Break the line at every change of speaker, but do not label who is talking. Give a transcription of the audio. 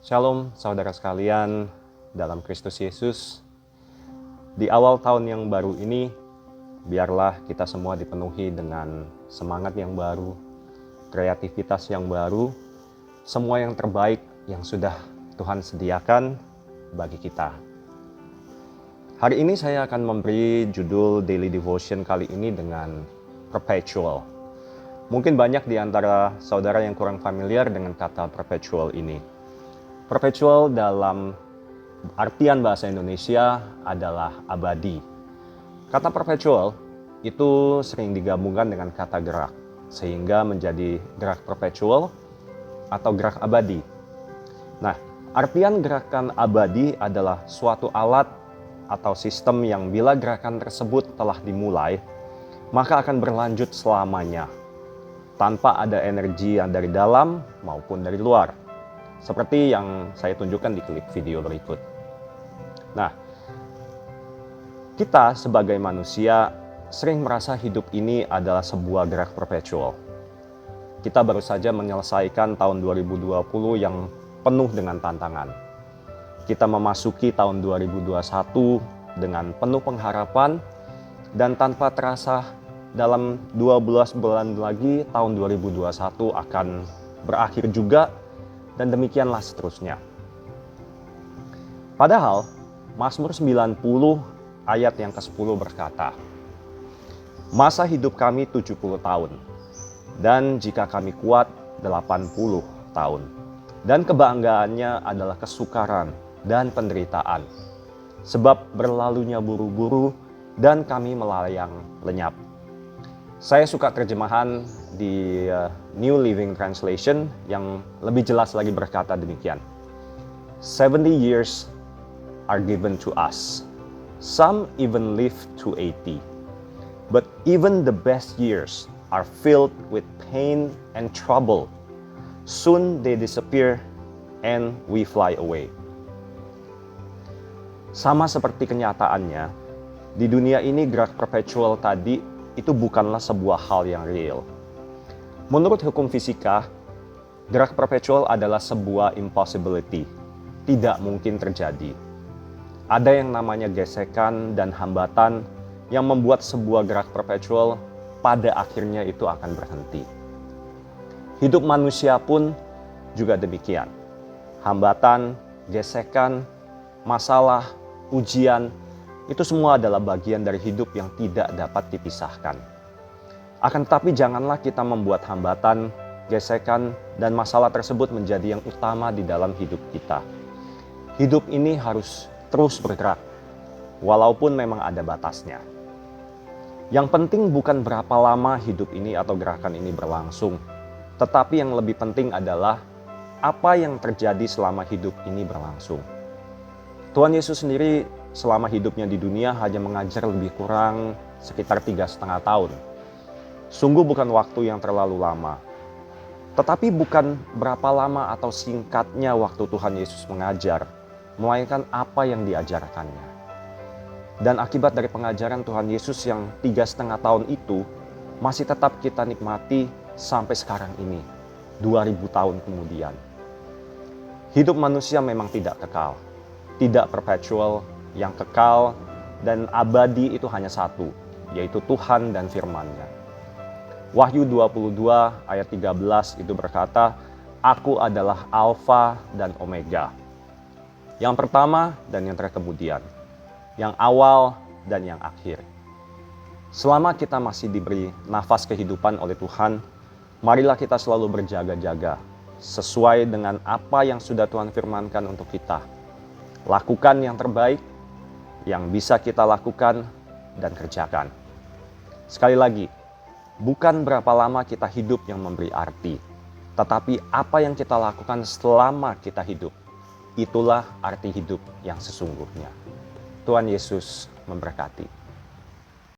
Shalom saudara sekalian dalam Kristus Yesus. Di awal tahun yang baru ini, biarlah kita semua dipenuhi dengan semangat yang baru, kreativitas yang baru, semua yang terbaik yang sudah Tuhan sediakan bagi kita. Hari ini saya akan memberi judul Daily Devotion kali ini dengan Perpetual. Mungkin banyak di antara saudara yang kurang familiar dengan kata perpetual ini. Perpetual dalam artian bahasa Indonesia adalah abadi. Kata perpetual itu sering digabungkan dengan kata gerak, sehingga menjadi gerak perpetual atau gerak abadi. Nah, artian gerakan abadi adalah suatu alat atau sistem yang bila gerakan tersebut telah dimulai, maka akan berlanjut selamanya, tanpa ada energi yang dari dalam maupun dari luar. Seperti yang saya tunjukkan di klip video berikut. Nah, kita sebagai manusia sering merasa hidup ini adalah sebuah gerak perpetual. Kita baru saja menyelesaikan tahun 2020 yang penuh dengan tantangan. Kita memasuki tahun 2021 dengan penuh pengharapan, dan tanpa terasa dalam 12 bulan lagi tahun 2021 akan berakhir juga. Dan demikianlah seterusnya. Padahal Mazmur 90 ayat yang ke-10 berkata, "Masa hidup kami 70 tahun, dan jika kami kuat 80 tahun. Dan kebanggaannya adalah kesukaran dan penderitaan, sebab berlalunya buru-buru dan kami melayang lenyap." Saya suka terjemahan di New Living Translation yang lebih jelas lagi berkata demikian. 70 years are given to us. Some even live to 80. But even the best years are filled with pain and trouble. Soon they disappear and we fly away. Sama seperti kenyataannya, di dunia ini gerak perpetual tadi itu bukanlah sebuah hal yang real. Menurut hukum fisika, gerak perpetual adalah sebuah impossibility, tidak mungkin terjadi. Ada yang namanya gesekan dan hambatan yang membuat sebuah gerak perpetual pada akhirnya itu akan berhenti. Hidup manusia pun juga demikian. Hambatan, gesekan, masalah, ujian, itu semua adalah bagian dari hidup yang tidak dapat dipisahkan. Akan tetapi janganlah kita membuat hambatan, gesekan, dan masalah tersebut menjadi yang utama di dalam hidup kita. Hidup ini harus terus bergerak, walaupun memang ada batasnya. Yang penting bukan berapa lama hidup ini atau gerakan ini berlangsung, tetapi yang lebih penting adalah apa yang terjadi selama hidup ini berlangsung. Tuhan Yesus sendiri selama hidupnya di dunia hanya mengajar lebih kurang sekitar 3,5 tahun. Sungguh bukan waktu yang terlalu lama. Tetapi bukan berapa lama atau singkatnya waktu Tuhan Yesus mengajar, melainkan apa yang diajarkannya. Dan akibat dari pengajaran Tuhan Yesus yang 3,5 tahun itu, masih tetap kita nikmati sampai sekarang ini, 2000 tahun kemudian. Hidup manusia memang tidak kekal, tidak perpetual. Yang kekal dan abadi itu hanya satu, yaitu Tuhan dan firman-Nya. Wahyu 22 ayat 13 itu berkata, "Aku adalah Alfa dan Omega, yang pertama dan yang terkemudian, yang awal dan yang akhir." Selama kita masih diberi nafas kehidupan oleh Tuhan, marilah kita selalu berjaga-jaga, sesuai dengan apa yang sudah Tuhan firmankan untuk kita. Lakukan yang terbaik yang bisa kita lakukan dan kerjakan. Sekali lagi, bukan berapa lama kita hidup yang memberi arti, tetapi apa yang kita lakukan selama kita hidup. Itulah arti hidup yang sesungguhnya. Tuhan Yesus memberkati.